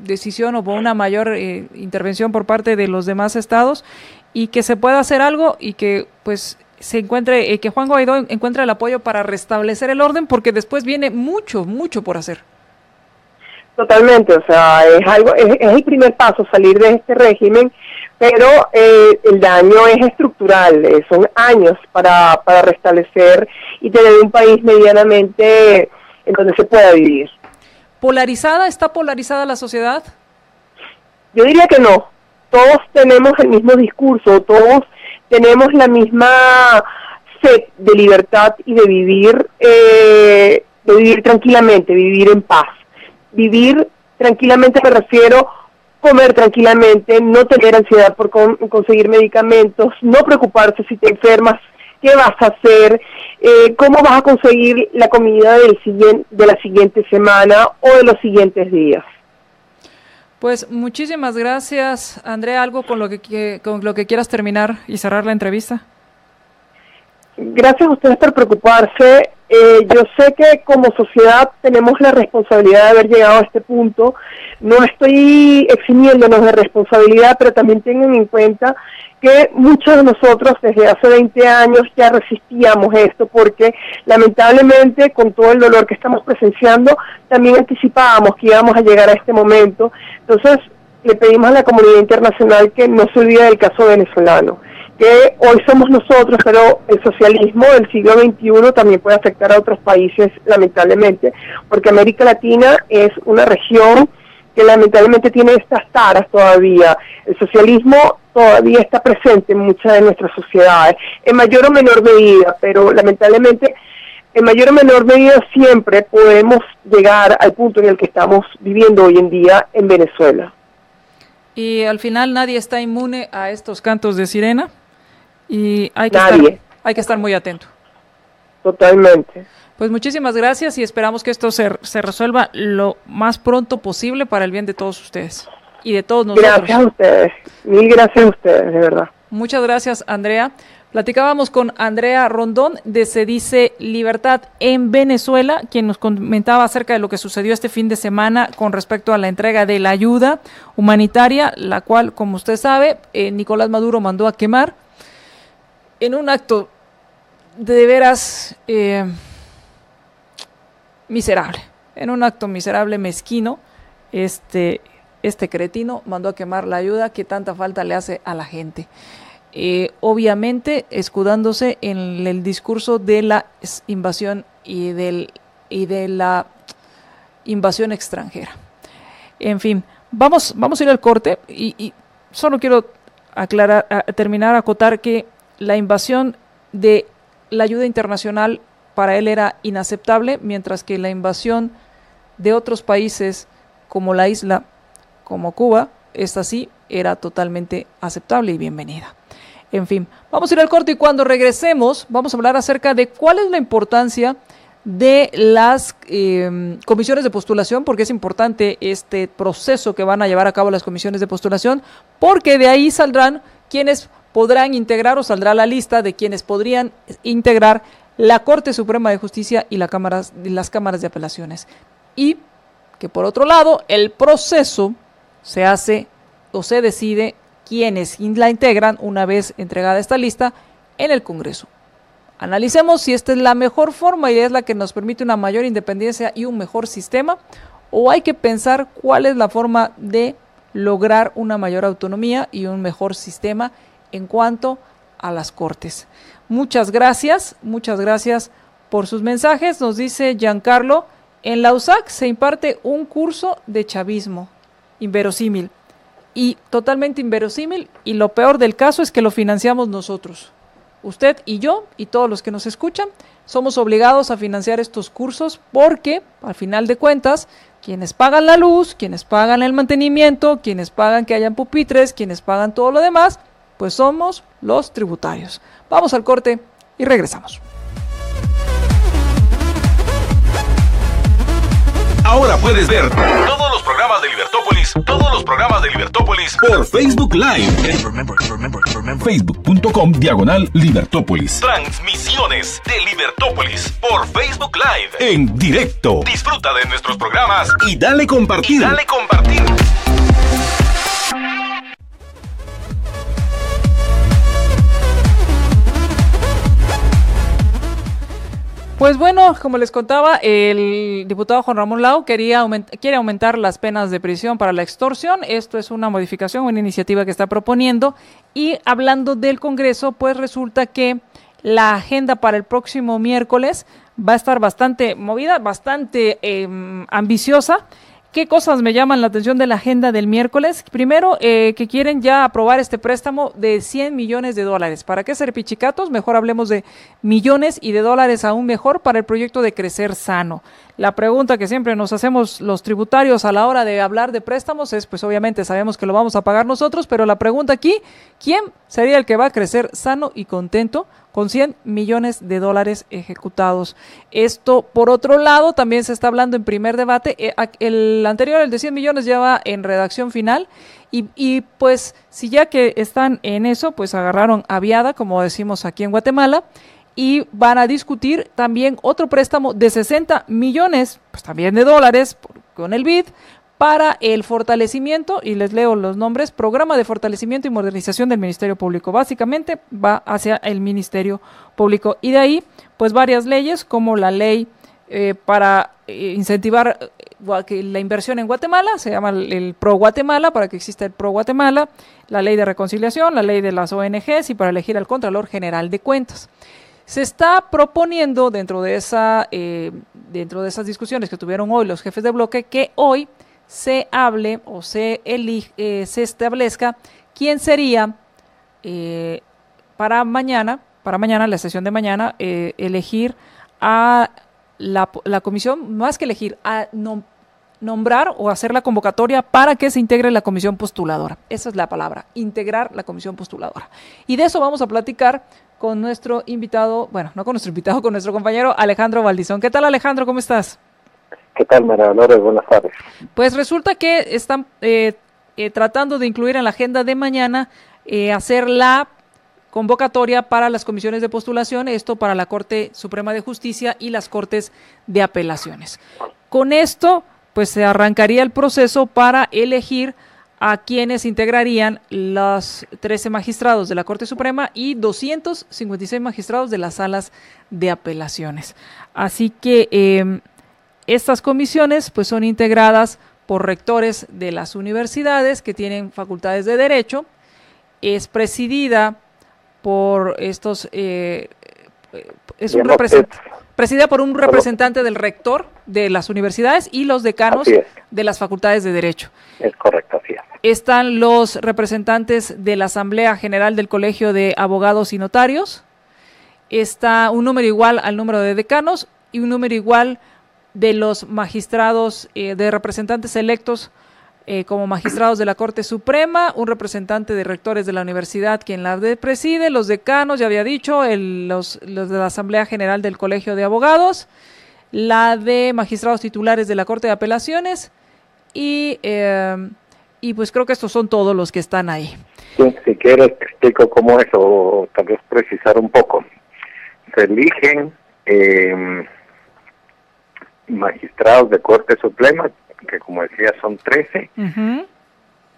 decisión o una mayor intervención por parte de los demás estados, y que se pueda hacer algo y que pues se encuentre, que Juan Guaidó encuentre el apoyo para restablecer el orden, porque después viene mucho por hacer. Totalmente, o sea, es el primer paso salir de este régimen, pero el daño es estructural, son años para restablecer y tener un país medianamente en donde se pueda vivir. ¿Está polarizada la sociedad? Yo diría que no. Todos tenemos el mismo discurso, todos tenemos la misma sed de libertad y de vivir tranquilamente, vivir en paz. Vivir tranquilamente me refiero comer tranquilamente, no tener ansiedad por conseguir medicamentos, no preocuparse si te enfermas, qué vas a hacer, cómo vas a conseguir la comida de la siguiente semana o de los siguientes días. Pues muchísimas gracias, Andrea. ¿Algo con lo que quieras terminar y cerrar la entrevista? Gracias a ustedes por preocuparse. Yo sé que como sociedad tenemos la responsabilidad de haber llegado a este punto. No estoy eximiéndonos de responsabilidad, pero también tengan en cuenta que muchos de nosotros desde hace 20 años ya resistíamos esto, porque lamentablemente con todo el dolor que estamos presenciando, también anticipábamos que íbamos a llegar a este momento. Entonces le pedimos a la comunidad internacional que no se olvide del caso venezolano, que hoy somos nosotros, pero el socialismo del siglo XXI también puede afectar a otros países, lamentablemente, porque América Latina es una región que lamentablemente tiene estas taras todavía. El socialismo todavía está presente en muchas de nuestras sociedades, en mayor o menor medida, pero lamentablemente en mayor o menor medida siempre podemos llegar al punto en el que estamos viviendo hoy en día en Venezuela. Y al final nadie está inmune a estos cantos de sirena, y hay que estar muy atento. Totalmente. Pues muchísimas gracias y esperamos que esto se resuelva lo más pronto posible para el bien de todos ustedes y de todos nosotros. Gracias a ustedes, mil gracias a ustedes, de verdad. Muchas gracias, Andrea. Platicábamos con Andrea Rondón de Se Dice Libertad en Venezuela, quien nos comentaba acerca de lo que sucedió este fin de semana con respecto a la entrega de la ayuda humanitaria, la cual, como usted sabe, Nicolás Maduro mandó a quemar en un acto de veras miserable, en un acto miserable, mezquino. Este cretino mandó a quemar la ayuda que tanta falta le hace a la gente. Obviamente escudándose en el discurso de la invasión y de la invasión extranjera. En fin, vamos a ir al corte y solo quiero terminar a acotar que la invasión de la ayuda internacional para él era inaceptable, mientras que la invasión de otros países como la isla, como Cuba, esta sí era totalmente aceptable y bienvenida. En fin, vamos a ir al corte y cuando regresemos vamos a hablar acerca de cuál es la importancia de las comisiones de postulación, porque es importante este proceso que van a llevar a cabo las comisiones de postulación, porque de ahí saldrán quienes podrán integrar o saldrá la lista de quienes podrían integrar la Corte Suprema de Justicia y las cámaras de apelaciones. Y que por otro lado, el proceso se hace o se decide quienes la integran una vez entregada esta lista en el Congreso. Analicemos si esta es la mejor forma y es la que nos permite una mayor independencia y un mejor sistema, o hay que pensar cuál es la forma de lograr una mayor autonomía y un mejor sistema en cuanto a las Cortes. Muchas gracias por sus mensajes. Nos dice Giancarlo, en la USAC se imparte un curso de chavismo, inverosímil. Y totalmente inverosímil, y lo peor del caso es que lo financiamos nosotros. Usted y yo y todos los que nos escuchan somos obligados a financiar estos cursos porque, al final de cuentas, quienes pagan la luz, quienes pagan el mantenimiento, quienes pagan que hayan pupitres, quienes pagan todo lo demás, pues somos los tributarios. Vamos al corte y regresamos. Ahora puedes ver todos los programas de Libertópolis por Facebook Live. Facebook.com/Libertópolis. Transmisiones de Libertópolis por Facebook Live en directo. Disfruta de nuestros programas y dale compartir. Pues bueno, como les contaba, el diputado Juan Ramón Lau quiere aumentar las penas de prisión para la extorsión. Esto es una modificación, una iniciativa que está proponiendo. Y hablando del Congreso, pues resulta que la agenda para el próximo miércoles va a estar bastante movida, bastante ambiciosa. ¿Qué cosas me llaman la atención de la agenda del miércoles? Primero, que quieren ya aprobar este préstamo de $100 millones. ¿Para qué ser pichicatos? Mejor hablemos de millones y de dólares aún mejor para el proyecto de Crecer Sano. La pregunta que siempre nos hacemos los tributarios a la hora de hablar de préstamos es, pues obviamente sabemos que lo vamos a pagar nosotros, pero la pregunta aquí, ¿quién sería el que va a crecer sano y contento con $100 millones ejecutados? Esto, por otro lado, también se está hablando en primer debate. El anterior, el de 100 millones, ya va en redacción final. Y pues, si ya que están en eso, pues agarraron aviada, como decimos aquí en Guatemala, y van a discutir también otro préstamo de 60 millones, pues también de dólares, con el BID, para el fortalecimiento, y les leo los nombres: Programa de Fortalecimiento y Modernización del Ministerio Público. Básicamente va hacia el Ministerio Público. Y de ahí, pues varias leyes, como la ley para incentivar la inversión en Guatemala, se llama el Pro Guatemala, para que exista el Pro Guatemala, la ley de reconciliación, la ley de las ONGs y para elegir al Contralor General de Cuentas. Se está proponiendo dentro de esas discusiones que tuvieron hoy los jefes de bloque, que hoy se hable o se establezca quién sería para mañana, la sesión de mañana, elegir a la comisión, más que elegir, a nombrar o hacer la convocatoria para que se integre la comisión postuladora. Esa es la palabra, integrar la comisión postuladora. Y de eso vamos a platicar con nuestro invitado, bueno, no con nuestro invitado, con nuestro compañero Alejandro Valdizón. ¿Qué tal, Alejandro? ¿Cómo estás? ¿Qué tal, María Dolores? Buenas tardes. Pues resulta que están tratando de incluir en la agenda de mañana hacer la convocatoria para las comisiones de postulación, esto para la Corte Suprema de Justicia y las Cortes de Apelaciones. Con esto, pues se arrancaría el proceso para elegir a quienes integrarían los 13 magistrados de la Corte Suprema y 256 magistrados de las salas de apelaciones. Así que estas comisiones pues son integradas por rectores de las universidades que tienen facultades de Derecho, es presidida por estos, presidida por un representante del rector de las universidades y los decanos de las facultades de Derecho. Es correcto, así es. Están los representantes de la Asamblea General del Colegio de Abogados y Notarios, está un número igual al número de decanos y un número igual de los magistrados, de representantes electos como magistrados de la Corte Suprema, un representante de rectores de la universidad quien la preside, los decanos, ya había dicho, los de la Asamblea General del Colegio de Abogados, la de magistrados titulares de la Corte de Apelaciones y pues creo que estos son todos los que están ahí. Sí, si quieres te explico cómo es, o tal vez precisar un poco. Se eligen magistrados de Corte Suprema, que como decía son 13,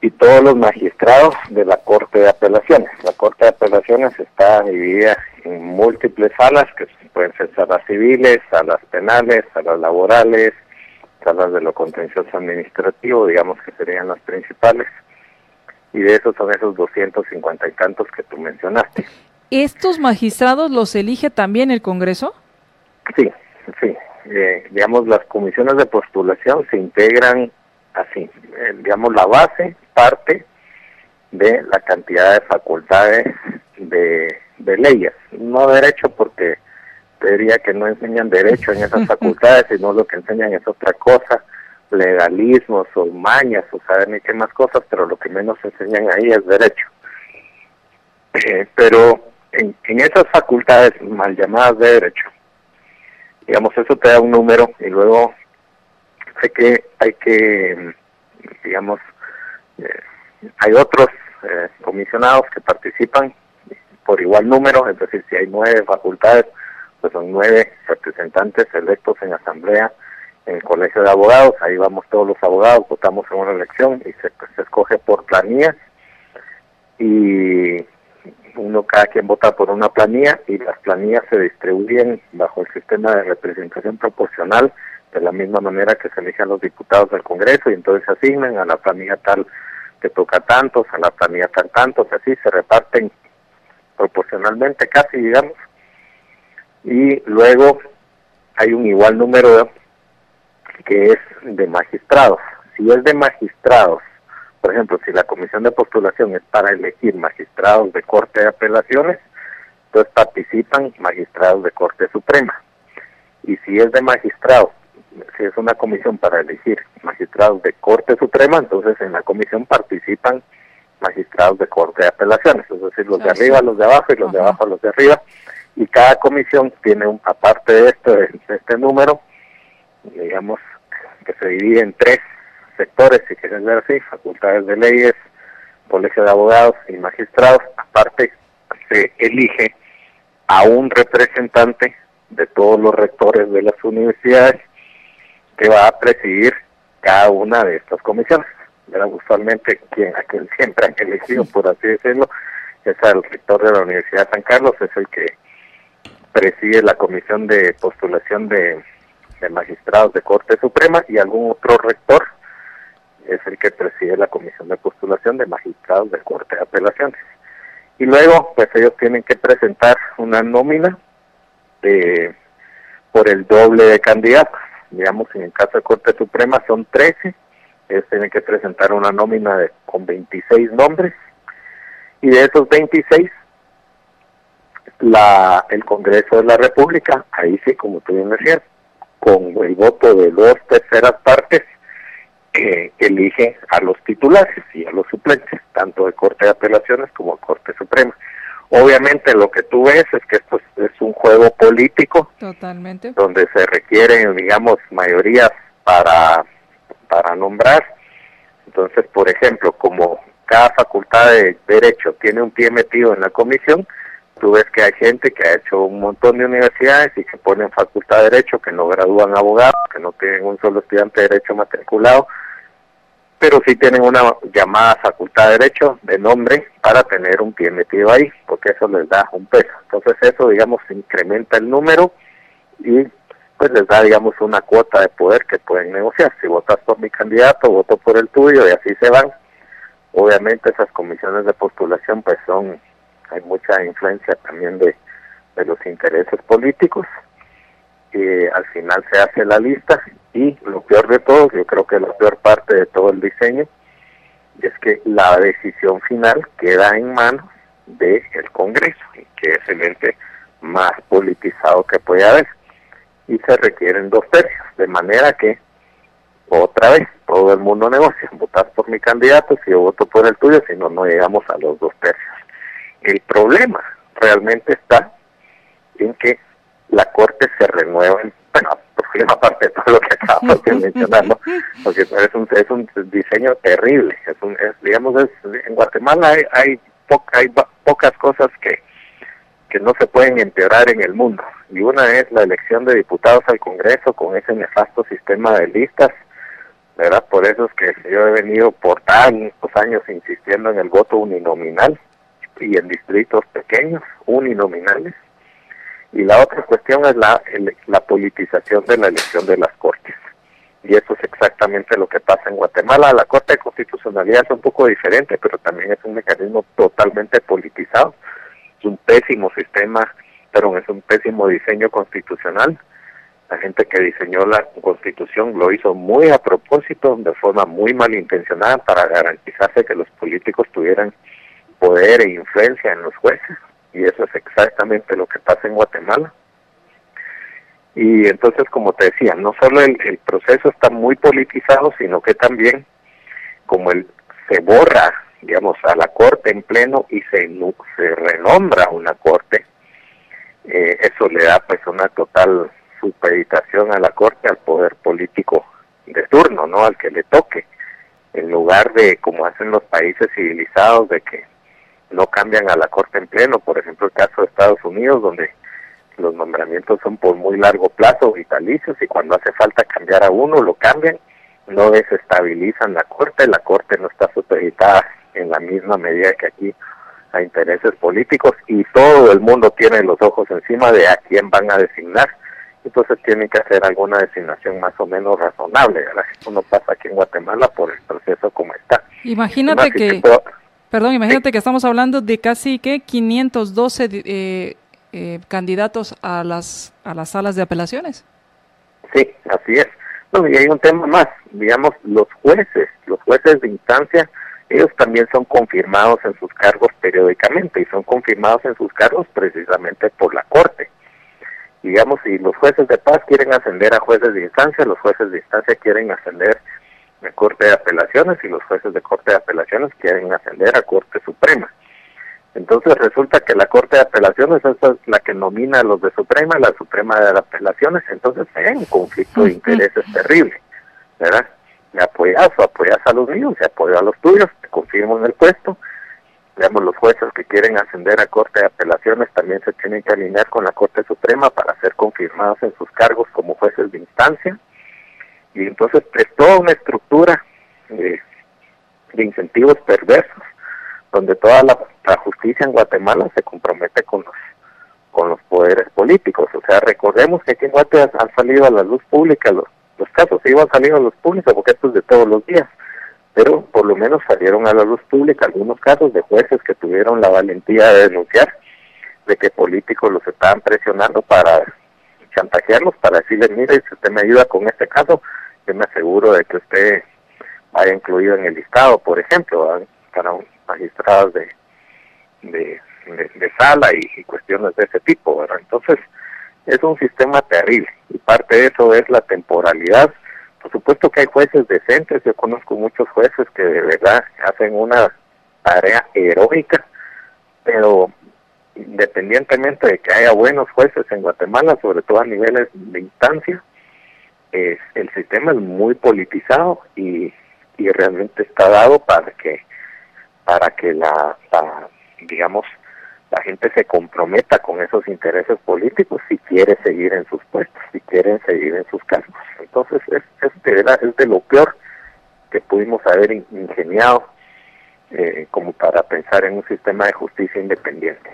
y todos los magistrados de la Corte de Apelaciones. La Corte de Apelaciones está dividida en múltiples salas, que pueden ser salas civiles, salas penales, salas laborales, salas de lo contencioso administrativo, digamos que serían las principales, y de esos son esos 250 y tantos que tú mencionaste. ¿Estos magistrados los elige también el Congreso? Sí, sí. Digamos, las comisiones de postulación se integran así, digamos, la base parte de la cantidad de facultades de leyes, no derecho, porque te diría que no enseñan derecho en esas facultades, sino lo que enseñan es otra cosa, legalismos o mañas o saber ni qué más cosas, pero lo que menos enseñan ahí es derecho. Pero en esas facultades mal llamadas de derecho, digamos, eso te da un número y luego hay que digamos, hay otros comisionados que participan por igual número, es decir, si hay 9 facultades, pues son 9 representantes electos en asamblea, en el Colegio de Abogados, ahí vamos todos los abogados, votamos en una elección y se escoge por planillas, y cada quien vota por una planilla y las planillas se distribuyen bajo el sistema de representación proporcional de la misma manera que se eligen los diputados del Congreso, y entonces se asignan a la planilla tal que toca tantos, a la planilla tal tantos, así se reparten proporcionalmente casi, digamos, y luego hay un igual número que es de magistrados. Si es de magistrados, por ejemplo, si la comisión de postulación es para elegir magistrados de Corte de Apelaciones, entonces participan magistrados de Corte Suprema. Y si es de magistrados, si es una comisión para elegir magistrados de Corte Suprema, entonces en la comisión participan magistrados de Corte de Apelaciones, es decir, los de arriba, los de abajo, y los de abajo, los de arriba. Y cada comisión tiene, aparte de este número, digamos, que se divide en 3 sectores, si quieres ver así, facultades de leyes, colegio de abogados y magistrados. Aparte se elige a un representante de todos los rectores de las universidades que va a presidir cada una de estas comisiones. Era usualmente a quien siempre han elegido, por así decirlo, es el rector de la Universidad de San Carlos, es el que preside la comisión de postulación de magistrados de Corte Suprema, y algún otro rector es el que preside la comisión de postulación de magistrados de Corte de Apelaciones. Y luego, pues ellos tienen que presentar una nómina por el doble de candidatos. Digamos, en el caso de Corte Suprema son 13, ellos tienen que presentar una nómina con 26 nombres, y de esos 26, el Congreso de la República, ahí sí, como tú bien decías, con el voto de 2/3 partes, elige a los titulares y a los suplentes, tanto de Corte de Apelaciones como de Corte Suprema. Obviamente lo que tú ves es que esto es un juego político. Totalmente. Donde se requieren, digamos, mayorías para nombrar. Entonces, por ejemplo, como cada facultad de Derecho tiene un pie metido en la comisión, Tú ves que hay gente que ha hecho un montón de universidades y que ponen facultad de Derecho, que no gradúan abogados, que no tienen un solo estudiante de Derecho matriculado, pero sí tienen una llamada facultad de Derecho de nombre para tener un pie metido ahí, porque eso les da un peso. Entonces eso, digamos, incrementa el número y pues les da, digamos, una cuota de poder que pueden negociar. Si votas por mi candidato, voto por el tuyo, y así se van. Obviamente esas comisiones de postulación pues hay mucha influencia también de los intereses políticos, y al final se hace la lista, y lo peor de todo, yo creo que la peor parte de todo el diseño, es que la decisión final queda en manos del Congreso, que es el ente más politizado que puede haber, y se requieren 2 tercios, de manera que otra vez todo el mundo negocia. Votas por mi candidato, si yo voto por el tuyo, si no, no llegamos a los 2 tercios. El problema realmente está en que la Corte se renueva, bueno, problema aparte de todo lo que acabamos de mencionar, ¿no? Porque es un diseño terrible. En Guatemala hay pocas cosas que no se pueden empeorar en el mundo, y una es la elección de diputados al Congreso con ese nefasto sistema de listas, ¿verdad? Por eso es que yo he venido por tantos años insistiendo en el voto uninominal y en distritos pequeños, uninominales. Y la otra cuestión es la politización de la elección de las Cortes. Y eso es exactamente lo que pasa en Guatemala. La Corte de Constitucionalidad es un poco diferente, pero también es un mecanismo totalmente politizado. Es un pésimo sistema, pero es un pésimo diseño constitucional. La gente que diseñó la Constitución lo hizo muy a propósito, de forma muy malintencionada, para garantizarse que los políticos tuvieran poder e influencia en los jueces, y eso es exactamente lo que pasa en Guatemala. Y entonces, como te decía, no solo el proceso está muy politizado, sino que también, como se borra, digamos, a la Corte en pleno y se renombra una Corte, eso le da pues una total supeditación a la Corte, al poder político de turno, ¿no? Al que le toque, en lugar de, como hacen los países civilizados, de que no cambian a la Corte en pleno. Por ejemplo, el caso de Estados Unidos, donde los nombramientos son por muy largo plazo, vitalicios, y cuando hace falta cambiar a uno, lo cambian, no desestabilizan la Corte no está supeditada en la misma medida que aquí a intereses políticos, y todo el mundo tiene los ojos encima de a quién van a designar. Entonces tienen que hacer alguna designación más o menos razonable, ¿verdad? Eso no pasa aquí en Guatemala por el proceso como está. Imagínate que estamos hablando de casi 512 candidatos a las salas de apelaciones. Sí, así es. No, y hay un tema más, digamos, los jueces de instancia, ellos también son confirmados en sus cargos periódicamente, y son confirmados en sus cargos precisamente por la Corte. Digamos, si los jueces de paz quieren ascender a jueces de instancia, los jueces de instancia quieren ascender a Corte de Apelaciones, y los jueces de Corte de Apelaciones quieren ascender a Corte Suprema. Entonces resulta que la Corte de Apelaciones es la que nomina a los de Suprema, la Suprema de Apelaciones. Entonces hay un conflicto de intereses terrible, ¿verdad? Me apoyas a los míos, se apoyo a los tuyos, te confirmo en el puesto. Digamos, los jueces que quieren ascender a Corte de Apelaciones también se tienen que alinear con la Corte Suprema para ser confirmados en sus cargos como jueces de instancia. Y entonces es toda una estructura de incentivos perversos, donde toda la justicia en Guatemala se compromete con los poderes políticos. O sea, recordemos que aquí en Guatemala han salido a la luz pública los casos, sí han salido a la luz pública porque esto es de todos los días, pero por lo menos salieron a la luz pública algunos casos de jueces que tuvieron la valentía de denunciar de que políticos los estaban presionando para chantajearlos, para decirles, mire, si usted me ayuda con este caso, yo me aseguro de que usted vaya incluido en el listado, por ejemplo, para magistrados de sala y cuestiones de ese tipo, ¿verdad? Entonces, es un sistema terrible, y parte de eso es la temporalidad. Por supuesto que hay jueces decentes, yo conozco muchos jueces que de verdad hacen una tarea heroica, pero independientemente de que haya buenos jueces en Guatemala, sobre todo a niveles de instancia, el sistema es muy politizado y realmente está dado para que la la gente se comprometa con esos intereses políticos si quiere seguir en sus puestos, si quieren seguir en sus cargos. Entonces es de lo peor que pudimos haber ingeniado como para pensar en un sistema de justicia independiente.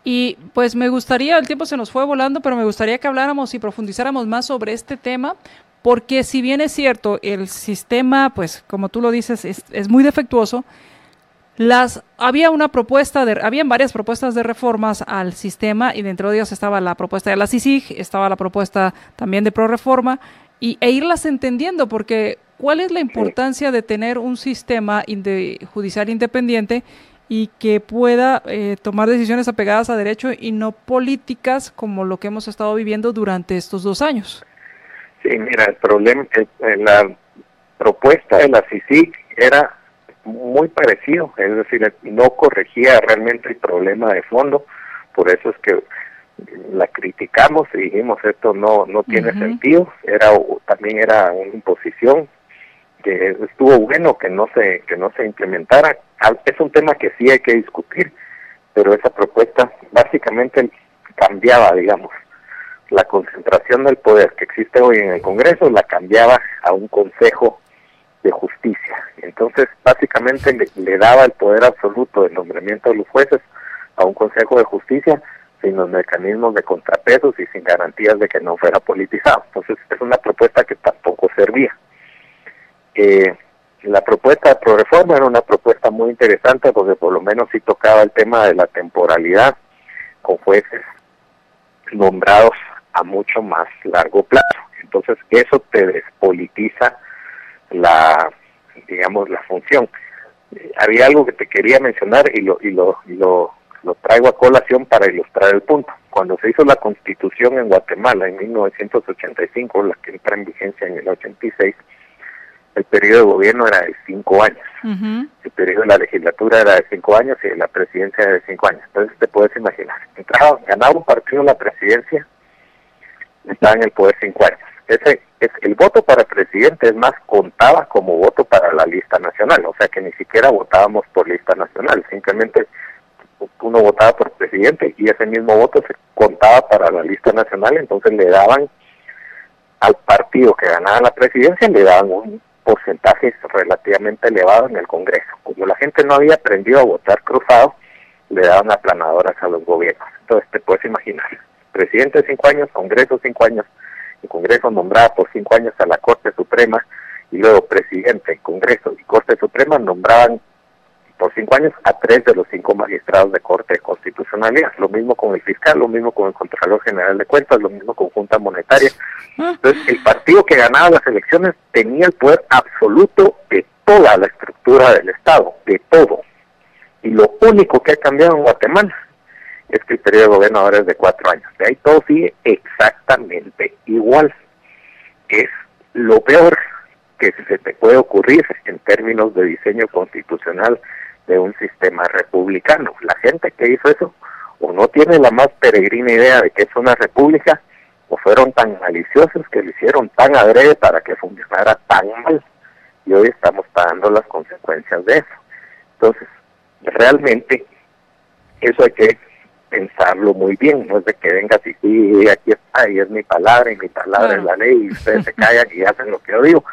Y pues me gustaría, el tiempo se nos fue volando, pero me gustaría que habláramos y profundizáramos más sobre este tema, porque si bien es cierto, el sistema, pues como tú lo dices, es muy defectuoso. Habían varias propuestas de reformas al sistema, y dentro de ellas estaba la propuesta de la CICIG, estaba la propuesta también de ProReforma, e irlas entendiendo, porque ¿cuál es la importancia de tener un sistema judicial independiente y que pueda tomar decisiones apegadas a derecho y no políticas como lo que hemos estado viviendo durante estos 2 años? Sí, mira, el problema, la propuesta de la CICIG era muy parecido, es decir, no corregía realmente el problema de fondo, por eso es que la criticamos y dijimos esto no tiene sentido, también era una imposición que estuvo bueno que no se implementara. Es un tema que sí hay que discutir, pero esa propuesta básicamente cambiaba, digamos, la concentración del poder que existe hoy en el Congreso, la cambiaba a un Consejo de Justicia. Entonces, básicamente le daba el poder absoluto del nombramiento de los jueces a un Consejo de Justicia sin los mecanismos de contrapesos y sin garantías de que no fuera politizado. Entonces, es una propuesta que tampoco servía. La propuesta de ProReforma era una propuesta muy interesante porque por lo menos sí tocaba el tema de la temporalidad con jueces nombrados a mucho más largo plazo. Entonces, eso te despolitiza la función. Había algo que te quería mencionar y lo traigo a colación para ilustrar el punto. Cuando se hizo la Constitución en Guatemala en 1985, la que entra en vigencia en el 86, el periodo de gobierno era de 5 años. El periodo de la legislatura era de 5 años y de la presidencia era de 5 años. Entonces te puedes imaginar, ganaba un partido la presidencia, estaba en el poder 5 años. El voto para presidente, es más, contaba como voto para la lista nacional, o sea que ni siquiera votábamos por lista nacional, simplemente uno votaba por presidente y ese mismo voto se contaba para la lista nacional. Entonces le daban al partido que ganaba la presidencia, le daban un porcentaje relativamente elevado en el Congreso. Como la gente no había aprendido a votar cruzado, le daban aplanadoras a los gobiernos. Entonces te puedes imaginar, presidente 5 años, Congreso 5 años, el Congreso nombraba por 5 años a la Corte Suprema, y luego presidente, Congreso y Corte Suprema nombraban por 5 años a 3 de los 5 magistrados de Corte de Constitucionalidad. Lo mismo con el fiscal, lo mismo con el Contralor General de Cuentas, lo mismo con Junta Monetaria. Entonces, el partido que ganaba las elecciones tenía el poder absoluto de toda la estructura del Estado, de todo. Y lo único que ha cambiado en Guatemala es que el periodo de gobierno ahora es de 4 años. De ahí todo sigue exactamente igual. Es lo peor que se te puede ocurrir en términos de diseño constitucional de un sistema republicano. La gente que hizo eso o no tiene la más peregrina idea de que es una república, o fueron tan maliciosos que lo hicieron tan adrede para que funcionara tan mal, y hoy estamos pagando las consecuencias de eso. Entonces, realmente eso hay que pensarlo muy bien, no es de que venga así, sí, aquí está, y es mi palabra, y mi palabra es la ley, y ustedes se callan y hacen lo que yo digo,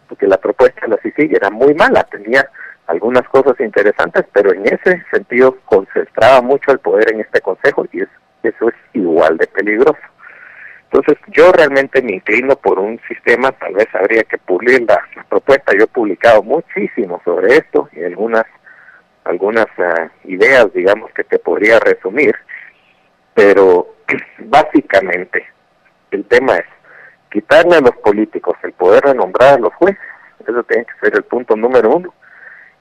porque la propuesta de la CICIG era muy mala, tenía algunas cosas interesantes, pero en ese sentido concentraba mucho el poder en este consejo, y eso es igual de peligroso. Entonces, yo realmente me inclino por un sistema, tal vez habría que pulir la propuesta. Yo he publicado muchísimo sobre esto y algunas ideas, digamos, que te podría resumir, pero básicamente el tema es quitarle a los políticos el poder de nombrar a los jueces. Eso tiene que ser el punto número 1.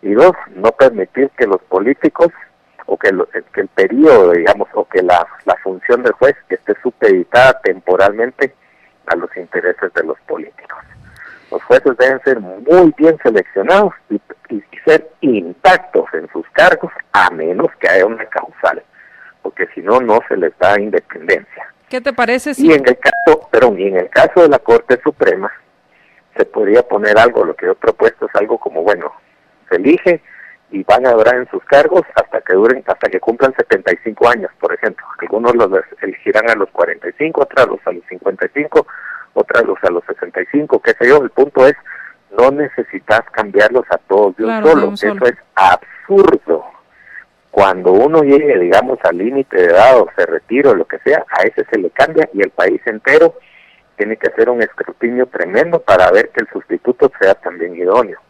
Y 2, no permitir que los políticos o que el periodo, digamos, o que la función del juez esté supeditada temporalmente a los intereses de los políticos. Los jueces deben ser muy bien seleccionados y ser intactos en sus cargos, a menos que haya una causal, porque si no, no se les da independencia. ¿Qué te parece si... Y en el caso de la Corte Suprema, se podría poner algo, lo que yo he propuesto es algo como, bueno, se elige y van a durar en sus cargos hasta que cumplan 75 años, por ejemplo. Algunos los elegirán a los 45, otros a los 55, otros a los 65, qué sé yo. El punto es, no necesitas cambiarlos a todos de un solo. Eso es absurdo. Cuando uno llegue, digamos, al límite de edad o se retire o lo que sea, a ese se le cambia, y el país entero tiene que hacer un escrutinio tremendo para ver que el sustituto sea también idóneo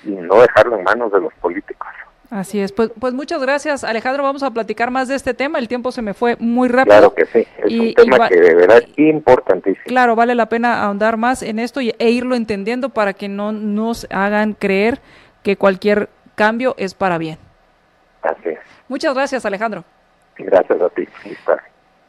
y no dejarlo en manos de los políticos. Así es, pues muchas gracias, Alejandro. Vamos a platicar más de este tema, el tiempo se me fue muy rápido. Claro que sí, es un tema que de verdad es importantísimo. Claro, vale la pena ahondar más en esto e irlo entendiendo para que no nos hagan creer que cualquier cambio es para bien. Así es. Muchas gracias, Alejandro. Gracias a ti.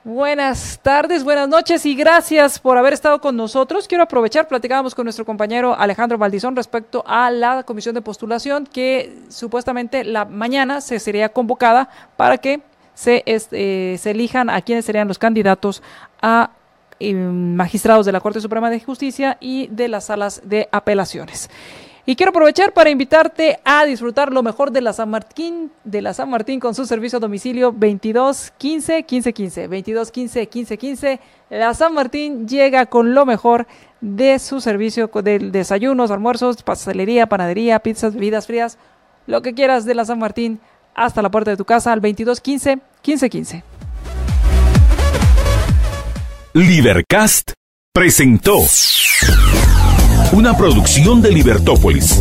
Buenas tardes, buenas noches y gracias por haber estado con nosotros. Quiero aprovechar, platicábamos con nuestro compañero Alejandro Valdizón respecto a la comisión de postulación que supuestamente mañana se sería convocada para que se elijan a quienes serían los candidatos a magistrados de la Corte Suprema de Justicia y de las salas de apelaciones. Y quiero aprovechar para invitarte a disfrutar lo mejor de la San Martín con su servicio a domicilio 22 15 15 15. 22 15 15 15. La San Martín llega con lo mejor de su servicio de desayunos, almuerzos, pastelería, panadería, pizzas, bebidas frías, lo que quieras de la San Martín hasta la puerta de tu casa al 22 15 15 15. Libercast presentó una producción de Libertópolis.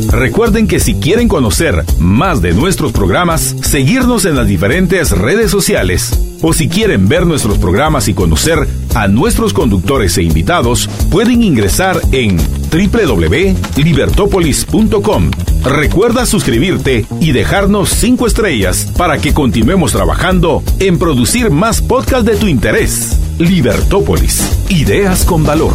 Recuerden que si quieren conocer más de nuestros programas, seguirnos en las diferentes redes sociales, o si quieren ver nuestros programas y conocer a nuestros conductores e invitados, pueden ingresar en www.libertopolis.com. Recuerda suscribirte y dejarnos 5 estrellas para que continuemos trabajando en producir más podcasts de tu interés. Libertópolis, ideas con valor.